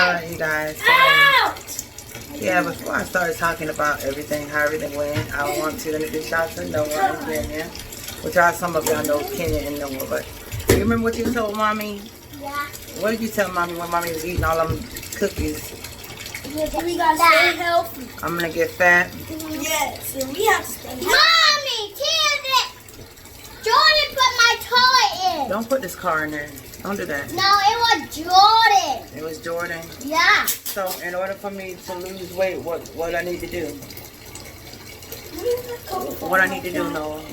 Alright, you guys. Yeah, before I started talking about everything, how everything went, I want to introduce y'all to Noah and Kenya. Which some of y'all know Kenya and Noah, but you remember what you told Mommy? Yeah. What did you tell Mommy when Mommy was eating all them cookies? We gotta stay healthy. I'm gonna get fat. Yes, and we have to stay healthy. Mommy, Candace! Jordan put my toy in. Don't put this car in there. Don't do that. No, it was Jordan. It was Jordan. Yeah. So in order for me to lose weight, what I need to do? What I need to do, Noah?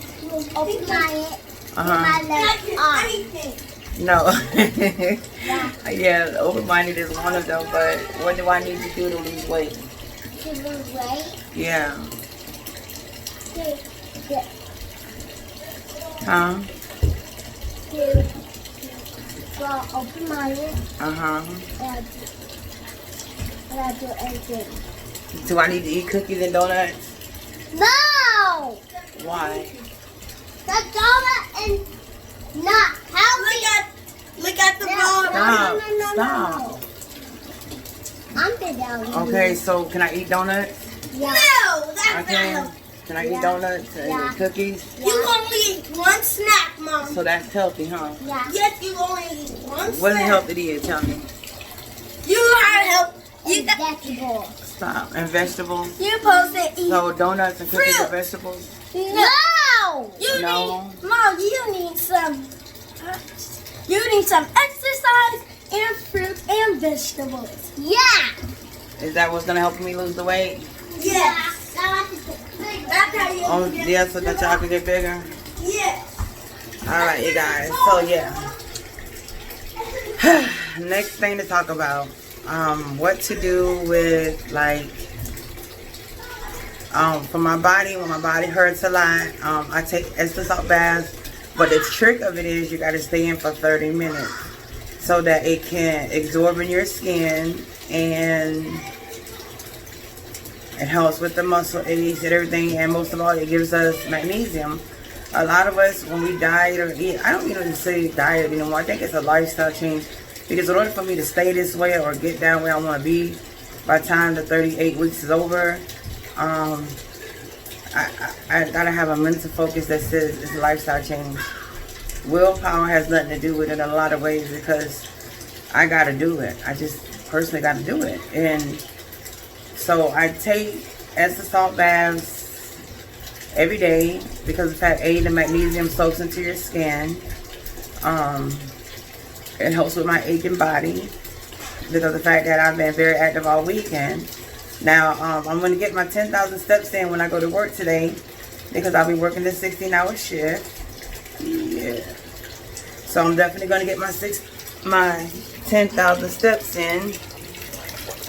Open my Uh-huh. legs on. No. Yeah, open-minded is one of them, but what do I need to do to lose weight? To lose weight? Yeah. To Huh? go open-minded Uh-huh. and I do anything. Do I need to eat cookies and donuts? No! Why? The donut is not healthy. Look at the ball. Stop. I'm the donut. Okay, so can I eat donuts? Yeah. No, that's I not can. healthy. Can I eat donuts and Yeah. cookies? Yeah. You only eat one snack, Mom. So that's healthy, huh? Yeah. Yes, you only eat one What is snack. healthy to you? Tell me. You are healthy. You And vegetables. Stop. And vegetables? you're supposed to eat. So donuts and cookies Fruit. are vegetables? No! You No. need, Mom. You need some. You need some exercise and fruit and vegetables. Yeah. Is that what's gonna help me lose the weight? Yes. That's how you Oh, get. yeah, so that y'all can get bigger? Yes. Alright, you guys. So, yeah. Next thing to talk about. What to do with, like, for my body, when my body hurts a lot, I take Epsom salt baths. But the trick of it is you got to stay in for 30 minutes so that it can absorb in your skin and it helps with the muscle aches and everything. And most of all, it gives us magnesium. A lot of us, when we diet or eat, I don't even say diet anymore. I think it's a lifestyle change. Because in order for me to stay this way or get down where I want to be by the time the 38 weeks is over, I gotta have a mental focus that says it's a lifestyle change. Willpower has nothing to do with it in a lot of ways because I gotta do it. I just personally gotta do it. And so I take Epsom salt baths every day because of fact A, the magnesium soaks into your skin. It helps with my aching body because of the fact that I've been very active all weekend. Now, I'm going to get my 10,000 steps in when I go to work today because I'll be working this 16-hour shift. Yeah. So I'm definitely going to get my 10,000 steps in.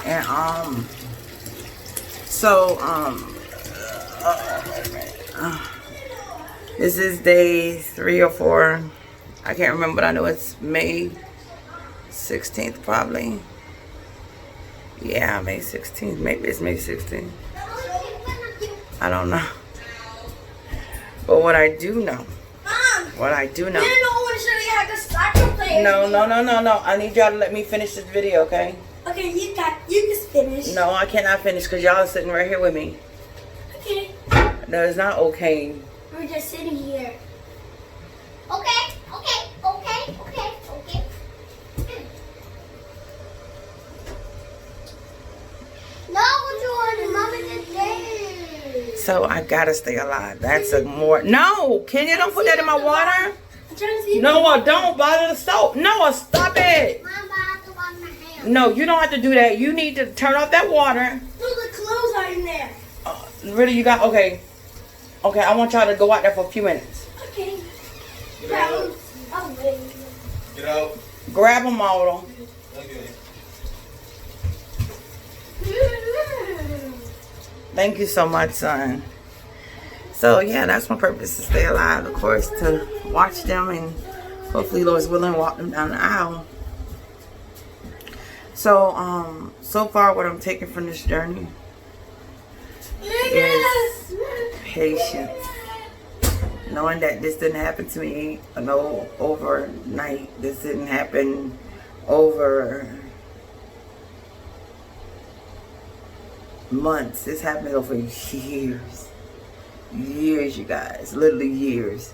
And, this is day 3 or 4. I can't remember, but I know it's May 16th probably. Yeah, May 16th. Maybe it's May 16th. I don't know. But what I do know. Mom. What I do know. You didn't know when to show you how to soccer play. No. I need y'all to let me finish this video, okay? Okay, you just finished. No, I cannot finish because y'all are sitting right here with me. Okay. No, it's not okay. We're just sitting here. Okay. No, Jordan, Mama just did. So I gotta stay alive. That's a more. No, Kenya, don't put that in my water. I'm trying to see. Noah, don't bother the soap. Noah, stop it. Mama, I have to wash my hands. No, you don't have to do that. You need to turn off that water. No, the clothes are in there. Really, you got, okay. Okay, I want y'all to go out there for a few minutes. Okay. Oh, wait. Get out. Grab them all. Okay. Thank you so much, son. So, yeah, that's my purpose, to stay alive, of course, to watch them and hopefully, Lord's willing, walk them down the aisle. So, so far, what I'm taking from this journey is patience. Knowing that this didn't happen to me no overnight. This didn't happen over months. This happened over years. Years, you guys. Literally years.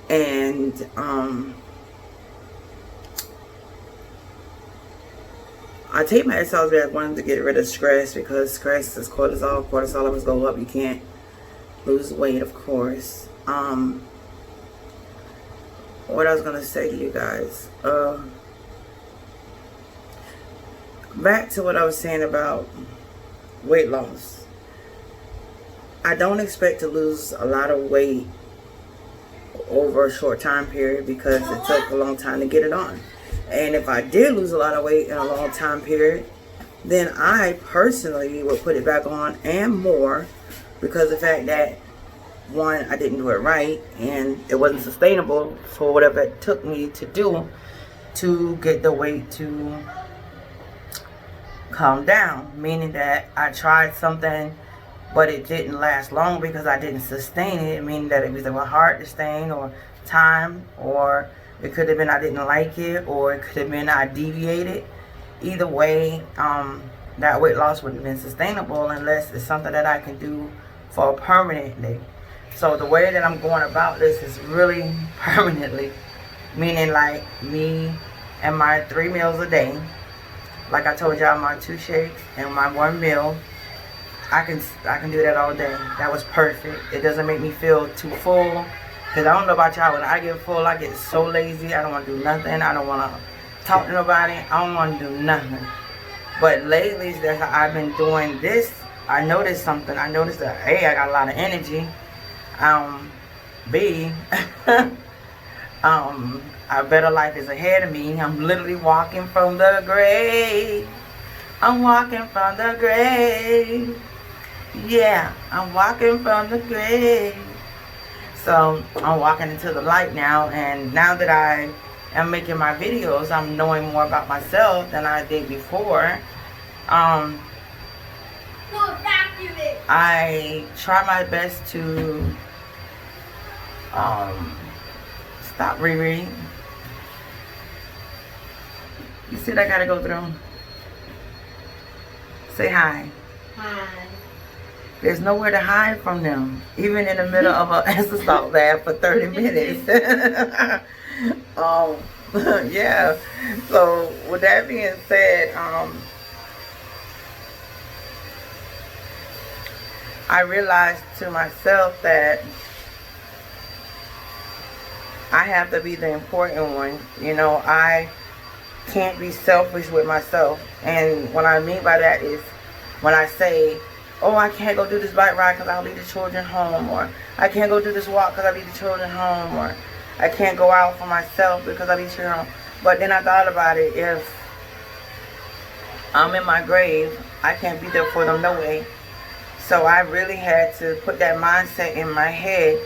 And I take my SLB. I wanted to get rid of stress because stress is cortisol. Cortisol levels go up. You can't lose weight, of course. What I was gonna say to you guys. Back to what I was saying about weight loss. I don't expect to lose a lot of weight over a short time period because it took a long time to get it on. And if I did lose a lot of weight in a long time period, then I personally would put it back on and more, because the fact that, one, I didn't do it right and it wasn't sustainable for whatever it took me to do to get the weight to calm down. Meaning that I tried something but it didn't last long because I didn't sustain it. Meaning that it was either hard to sustain, or time, or it could have been I didn't like it, or it could have been I deviated. Either way, that weight loss wouldn't have been sustainable unless it's something that I can do for permanently. So the way that I'm going about this is really permanently. Meaning like me and my 3 meals a day. Like I told y'all, my 2 shakes and my 1 meal. I can do that all day. That was perfect. It doesn't make me feel too full. Because I don't know about y'all, when I get full, I get so lazy. I don't want to do nothing. I don't want to talk to nobody. I don't want to do nothing. But lately, that I've been doing this, I noticed something. I noticed that, A, I got a lot of energy. B, a better life is ahead of me. I'm literally walking from the grave. I'm walking from the grave. Yeah, I'm walking from the grave. So I'm walking into the light now, and now that I am making my videos, I'm knowing more about myself than I did before. I try my best to stop Riri. You see what I gotta go through? Say hi. Hi. There's nowhere to hide from them, even in the middle of an Epsom salt bath for 30 minutes. Yeah. So with that being said, I realized to myself that I have to be the important one. You know, I can't be selfish with myself. And what I mean by that is when I say, oh, I can't go do this bike ride because I'll leave the children home, or I can't go do this walk because I leave the children home, or I can't go out for myself because I leave the children home. But then I thought about it. If I'm in my grave, I can't be there for them no way. So I really had to put that mindset in my head,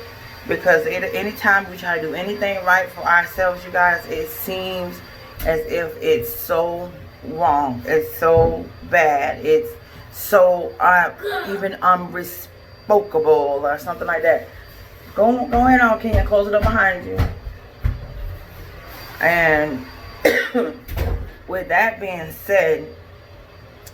because anytime we try to do anything right for ourselves, you guys, it seems as if it's so wrong. It's so bad. It's so even unrespectable or something like that. Go ahead on, King, and close it up behind you. And with that being said,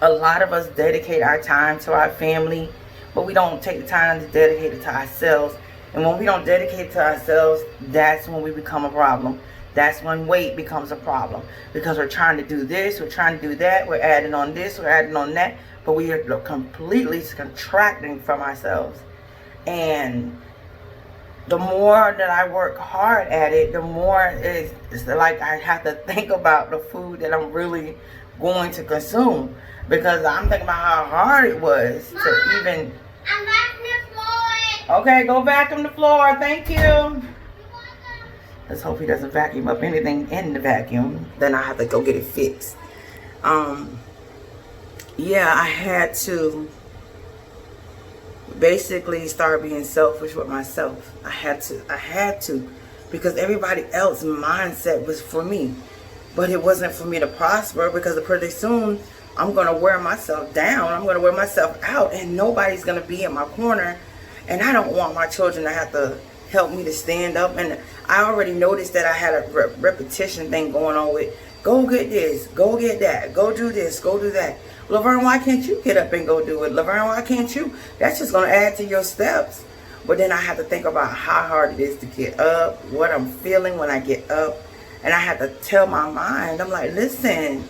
a lot of us dedicate our time to our family, but we don't take the time to dedicate it to ourselves. And when we don't dedicate it to ourselves, that's when we become a problem. That's when weight becomes a problem, because we're trying to do this, we're trying to do that, we're adding on this, we're adding on that, but we are completely contracting from ourselves. And the more that I work hard at it, the more it's like I have to think about the food that I'm really going to consume, because I'm thinking about how hard it was Mom, to even... I'm vacuuming the floor. Okay, go vacuum the floor. Thank you. Let's hope he doesn't vacuum up anything in the vacuum. Then I have to go get it fixed. Yeah, I had to basically start being selfish with myself. I had to, because everybody else's mindset was for me, but it wasn't for me to prosper, because pretty soon I'm gonna wear myself down. I'm gonna wear myself out, and nobody's gonna be in my corner. And I don't want my children to have to help me to stand up. And I already noticed that I had a repetition thing going on with Go get this. Go get that. Go do this. Go do that. Laverne, why can't you get up and go do it? Laverne, why can't you? That's just going to add to your steps. But then I have to think about how hard it is to get up, what I'm feeling when I get up. And I have to tell my mind, I'm like, listen,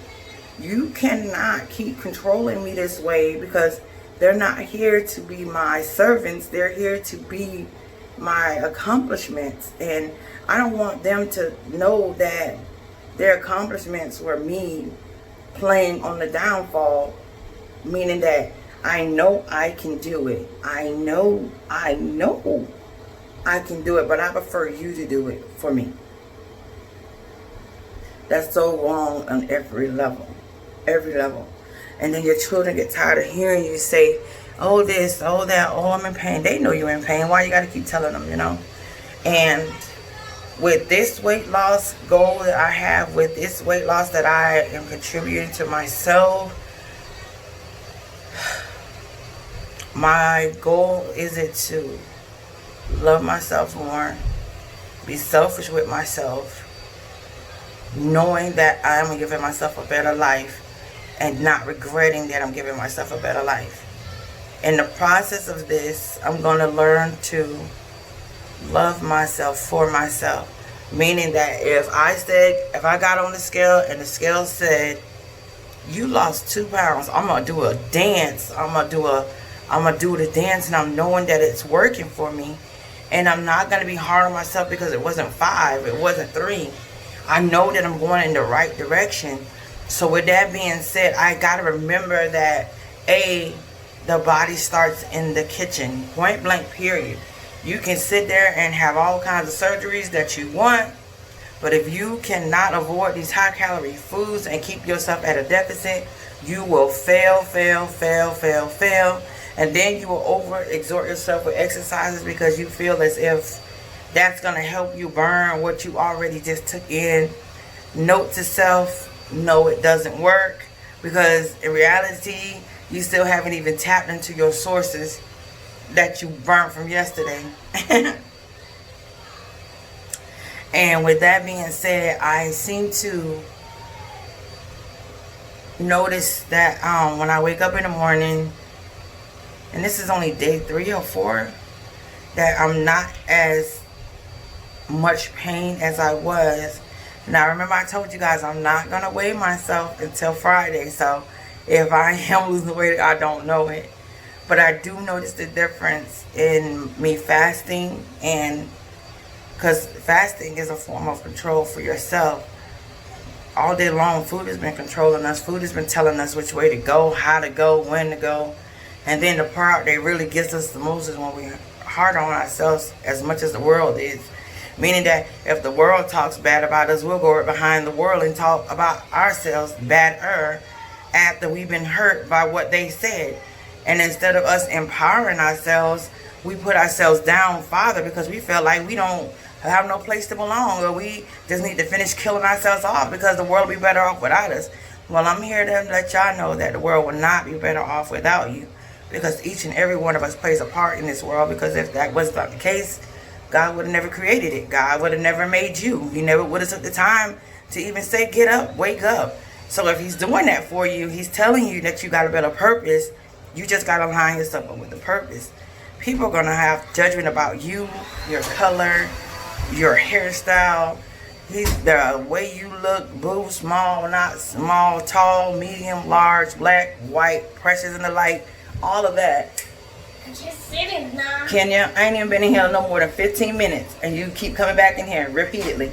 you cannot keep controlling me this way, because they're not here to be my servants. They're here to be my accomplishments. And I don't want them to know that their accomplishments were me playing on the downfall, meaning that I know I can do it. I know I can do it, but I prefer you to do it for me. That's so wrong on every level. Every level. And then your children get tired of hearing you say, oh this, oh that, oh I'm in pain. They know you're in pain. Why you gotta keep telling them, you know? And with this weight loss goal that I have, with this weight loss that I am contributing to myself, my goal is it to love myself more, be selfish with myself, knowing that I am giving myself a better life and not regretting that I'm giving myself a better life. In the process of this, I'm going to learn to love myself for myself. Meaning that if I got on the scale and the scale said, you lost 2 pounds, I'm going to do a dance. I'm going to do the dance, and I'm knowing that it's working for me. And I'm not going to be hard on myself because it wasn't 5, it wasn't 3. I know that I'm going in the right direction. So with that being said, I got to remember that the body starts in the kitchen, point blank period. You can sit there and have all kinds of surgeries that you want, but if you cannot avoid these high calorie foods and keep yourself at a deficit, you will fail. And then you will overexert yourself with exercises because you feel as if that's going to help you burn what you already just took in. Note to self, no, it doesn't work, because in reality, you still haven't even tapped into your sources that you burnt from yesterday. And with that being said, I seem to notice that when I wake up in the morning, and this is only day 3 or 4, that I'm not as much pain as I was. Now remember, I told you guys I'm not gonna weigh myself until Friday, so if I am losing weight, I don't know it. But I do notice the difference in me fasting, and because fasting is a form of control for yourself. All day long, food has been controlling us. Food has been telling us which way to go, how to go, when to go. And then the part that really gets us the most is when we're hard on ourselves as much as the world is. Meaning that if the world talks bad about us, we'll go right behind the world and talk about ourselves badder after we've been hurt by what they said. And instead of us empowering ourselves, we put ourselves down farther because we feel like we don't have no place to belong, or we just need to finish killing ourselves off because the world will be better off without us. Well, I'm here to let y'all know that the world will not be better off without you, because each and every one of us plays a part in this world. Because if that was not the case, God would have never created it. God would have never made you. He never would have took the time to even say, get up, wake up. So if he's doing that for you, he's telling you that you got a better purpose. You just got to line yourself up with the purpose. People are going to have judgment about you, your color, your hairstyle, the way you look, blue, small, not small, tall, medium, large, black, white, precious in the light, all of that. I'm just sitting now. Kenya, I ain't even been in here no more than 15 minutes, and you keep coming back in here repeatedly.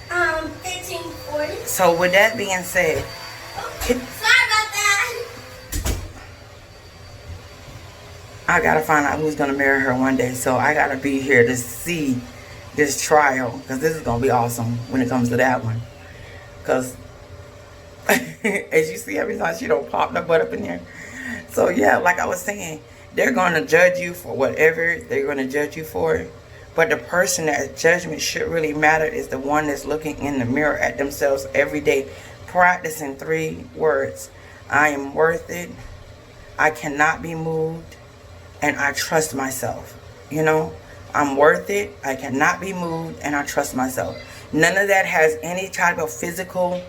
1540. So with that being said, Sorry about that. I gotta find out who's gonna marry her one day. So I gotta be here to see this trial, because this is gonna be awesome when it comes to that one. Because as you see, every time she don't pop her butt up in here. So yeah, like I was saying, they're gonna judge you for whatever they're gonna judge you for. But the person that judgment should really matter is the one that's looking in the mirror at themselves every day, practicing 3 words. I am worth it, I cannot be moved, and I trust myself. You know, I'm worth it, I cannot be moved, and I trust myself. None of that has any type of physical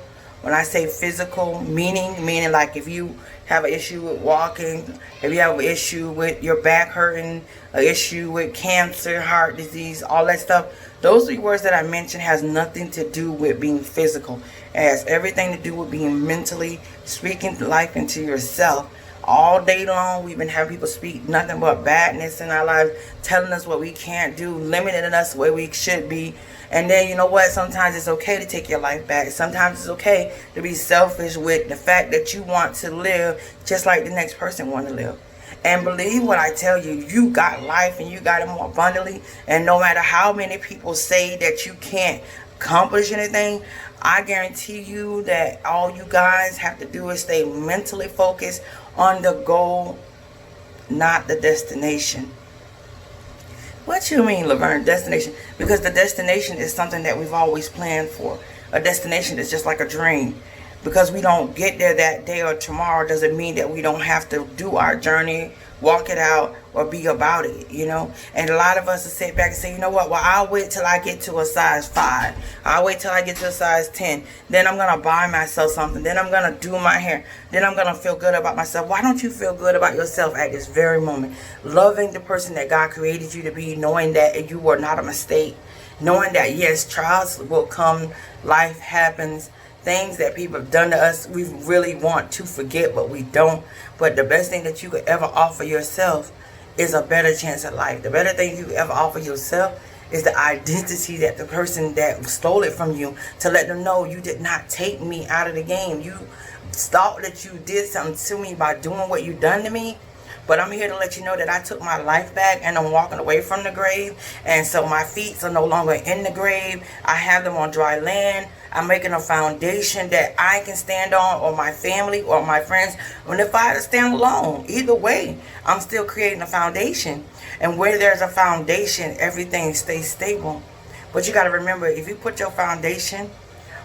When I say physical, meaning like if you have an issue with walking, if you have an issue with your back hurting, an issue with cancer, heart disease, all that stuff, those 3 words that I mentioned has nothing to do with being physical. It has everything to do with being mentally, speaking life into yourself. All day long, we've been having people speak nothing but badness in our lives, telling us what we can't do, limiting us where we should be. And then, you know what? Sometimes it's okay to take your life back. Sometimes it's okay to be selfish with the fact that you want to live just like the next person want to live. And believe what I tell you, you got life and you got it more abundantly. And no matter how many people say that you can't accomplish anything, I guarantee you that all you guys have to do is stay mentally focused on the goal, not the destination. What you mean, Laverne, destination? Because the destination is something that we've always planned for. A destination is just like a dream. Because we don't get there that day or tomorrow doesn't mean that we don't have to do our journey, walk it out, or be about it, you know. And a lot of us will sit back and say, you know what, well, I'll wait till I get to a size 5. I'll wait till I get to a size 10. Then I'm going to buy myself something. Then I'm going to do my hair. Then I'm going to feel good about myself. Why don't you feel good about yourself at this very moment? Loving the person that God created you to be, knowing that you were not a mistake. Knowing that, yes, trials will come, life happens. Things that people have done to us, we really want to forget, but we don't. But the best thing that you could ever offer yourself is a better chance at life. The better thing you could ever offer yourself is the identity that the person that stole it from you, to let them know you did not take me out of the game. You thought that you did something to me by doing what you done to me. But I'm here to let you know that I took my life back and I'm walking away from the grave. And so my feet are no longer in the grave. I have them on dry land. I'm making a foundation that I can stand on, or my family or my friends. And if I had to stand alone, either way, I'm still creating a foundation. And where there's a foundation, everything stays stable. But you got to remember, if you put your foundation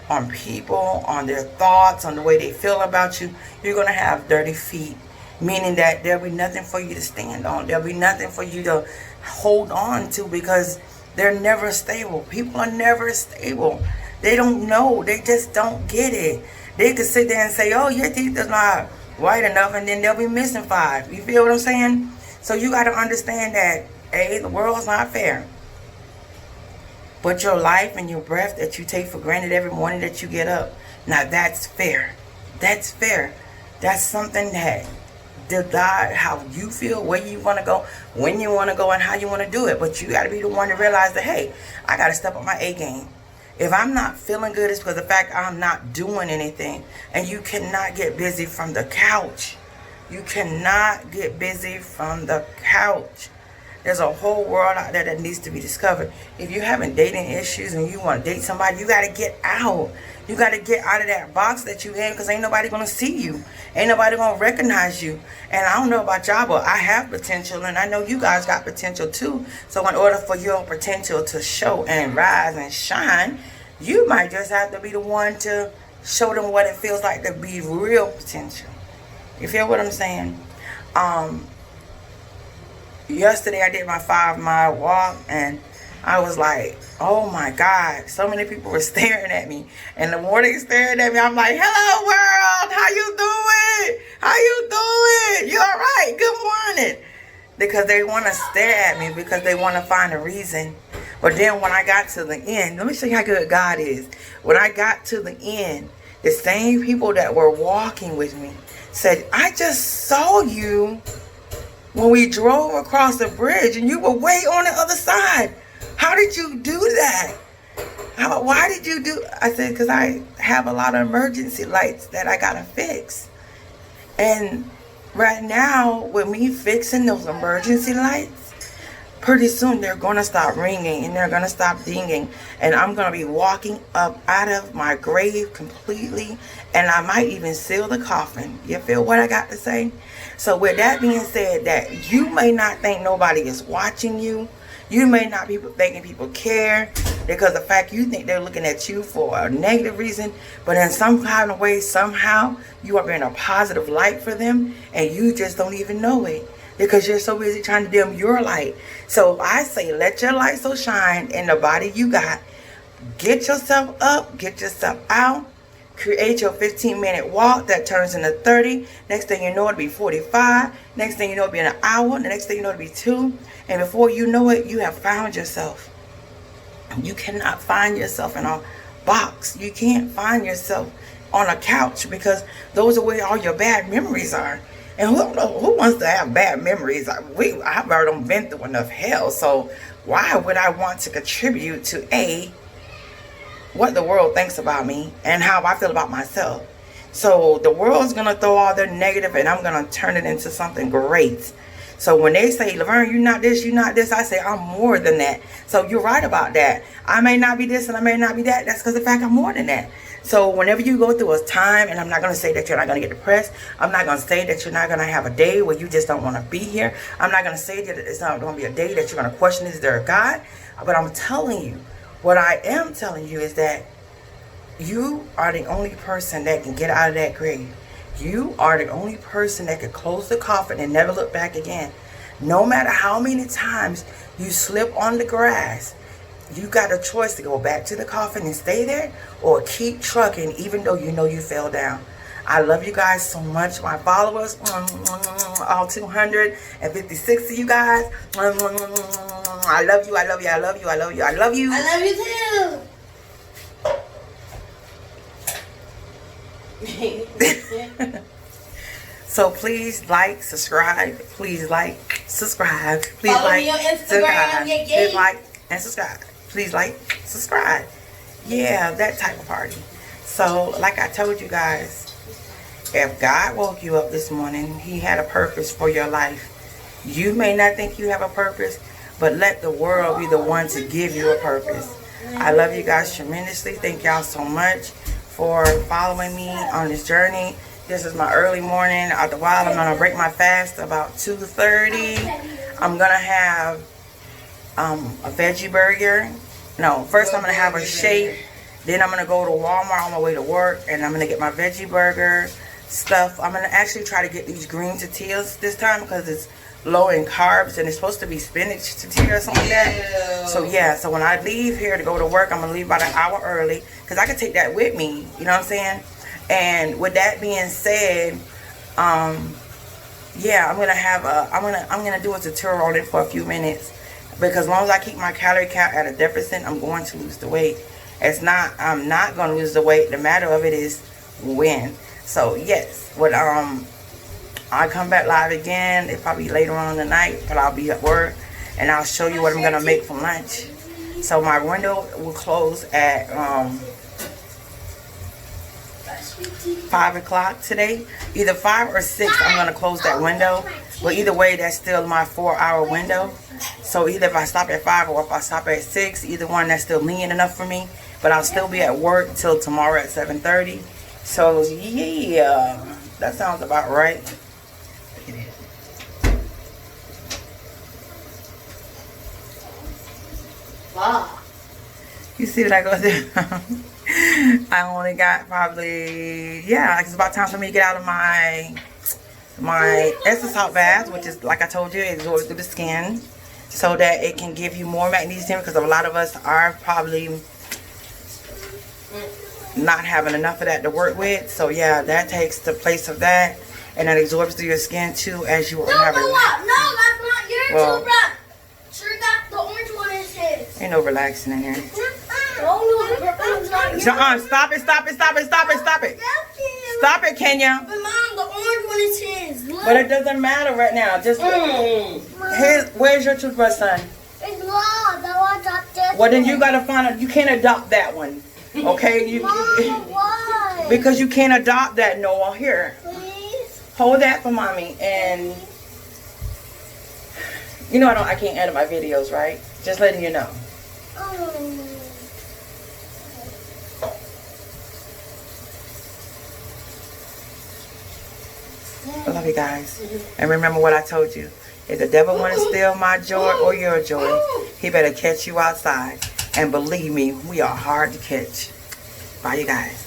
on people, on their thoughts, on the way they feel about you, you're going to have dirty feet. Meaning that there'll be nothing for you to stand on. There'll be nothing for you to hold on to, because they're never stable. People are never stable. They don't know. They just don't get it. They could sit there and say, oh, your teeth is not white enough, and then they'll be missing 5. You feel what I'm saying? So you got to understand that, A, the world's not fair. But your life and your breath that you take for granted every morning that you get up, now that's fair. That's fair. That's something that decide how you feel, where you want to go, when you want to go, and how you want to do it. But you got to be the one to realize that, hey, I got to step up my A game. If I'm not feeling good, it's because of the fact I'm not doing anything. And you cannot get busy from the couch. You cannot get busy from the couch. There's a whole world out there that needs to be discovered. If you're having dating issues and you want to date somebody, you got to get out. You got to get out of that box that you in, because ain't nobody going to see you. Ain't nobody going to recognize you. And I don't know about y'all, but I have potential, and I know you guys got potential too. So in order for your potential to show and rise and shine, you might just have to be the one to show them what it feels like to be real potential. You feel what I'm saying? Yesterday I did my 5-mile walk, and I was like, oh my God, so many people were staring at me. And the more they stared at me, I'm like, hello world, how you doing? How you doing? You all right? Good morning. Because they want to stare at me, because they want to find a reason. But then when I got to the end, let me show you how good God is. When I got to the end, the same people that were walking with me said, I just saw you when we drove across the bridge and you were way on the other side. How did you do that? Why did you do? I said, because I have a lot of emergency lights that I got to fix. And right now, with me fixing those emergency lights, pretty soon they're going to stop ringing and they're going to stop dinging. And I'm going to be walking up out of my grave completely. And I might even seal the coffin. You feel what I got to say? So with that being said, that you may not think nobody is watching you. You may not be thinking people care, because the fact you think they're looking at you for a negative reason, but in some kind of way, somehow, you are in a positive light for them, and you just don't even know it, because you're so busy trying to dim your light. So I say, let your light so shine in the body you got. Get yourself up, get yourself out, Create your 15-minute walk that turns into 30. Next thing you know, it'll be 45. Next thing you know, it'll be an hour. The next thing you know, it'll be 2. And before you know it, you have found yourself. You cannot find yourself in a box. You can't find yourself on a couch, because those are where all your bad memories are. And who wants to have bad memories? I've already been through enough hell. So why would I want to contribute to what the world thinks about me and how I feel about myself? So the world's going to throw all their negative, and I'm going to turn it into something great. So when they say, Laverne, you're not this, you're not this, I say, I'm more than that. So you're right about that. I may not be this and I may not be that. That's because of the fact I'm more than that. So whenever you go through a time, and I'm not going to say that you're not going to get depressed. I'm not going to say that you're not going to have a day where you just don't want to be here. I'm not going to say that it's not going to be a day that you're going to question, is there a God? But I'm telling you, what I am telling you is that you are the only person that can get out of that grave. You are the only person that can close the coffin and never look back again. No matter how many times you slip on the grass, you got a choice to go back to the coffin and stay there, or keep trucking even though you know you fell down. I love you guys so much, my followers, all 256 of you guys. I love you, I love you, I love you, I love you, I love you. I love you too. So please like, subscribe. Please like, subscribe. Please Follow like, me on Instagram, subscribe. yeah, Please like and subscribe. Please like, subscribe. Yeah, that type of party. So, like I told you guys, if God woke you up this morning, He had a purpose for your life. You may not think you have a purpose, but let the world be the one to give you a purpose. I love you guys tremendously. Thank y'all so much for following me on this journey. This is my early morning. After a while, I'm going to break my fast about 2:30. I'm going to have a veggie burger. No, first I'm going to have a shake. Then I'm going to go to Walmart on my way to work, and I'm going to get my veggie burger stuff. I'm going to actually try to get these green tortillas this time because it's low in carbs, and it's supposed to be spinach tortilla or something like that. So yeah, so when I leave here to go to work, I'm going to leave about an hour early because I can take that with me, you know what I'm saying? And with that being said, yeah, I'm gonna do a tutorial on it for a few minutes, because as long as I keep my calorie count at a deficit, I'm going to lose the weight. I'm not going to lose the weight. The matter of it is when. So yes, I'll come back live again. It'll probably later on in the night, but I'll be at work and I'll show you what I'm gonna make for lunch. So my window will close at 5 o'clock today. Either 5 or 6, I'm gonna close that window. But either way, that's still my 4-hour window. So either if I stop at 5 or if I stop at 6, either one, that's still lenient enough for me. But I'll still be at work till tomorrow at 7:30. So yeah, that sounds about right. Look at it. Wow. You see what I go through? I only got probably, yeah, it's about time for me to get out of my Epsom salt bath, which is, like I told you, it absorbs through the skin so that it can give you more magnesium, because a lot of us are probably not having enough of that to work with. So yeah, that takes the place of that, and that absorbs through your skin too as you are having. No, that's not yours. Well, Sure, that the orange one is his. ain't no relaxing in here. No, the purple one's not yours. Stop it. Stop it, Kenya. But Mom, the orange one is his. Look. But it doesn't matter right now. Just where's your toothbrush, son? It's Mom, the one that this. Well, then you gotta find out. You can't adopt that one, okay? Mom, why? Because you can't adopt that, Noah. Here, Please? hold that for mommy. And you know I can't edit my videos, right? Just letting you know. I love you guys. And remember what I told you. If the devil want to steal my joy or your joy, he better catch you outside. And believe me, we are hard to catch. Bye, you guys.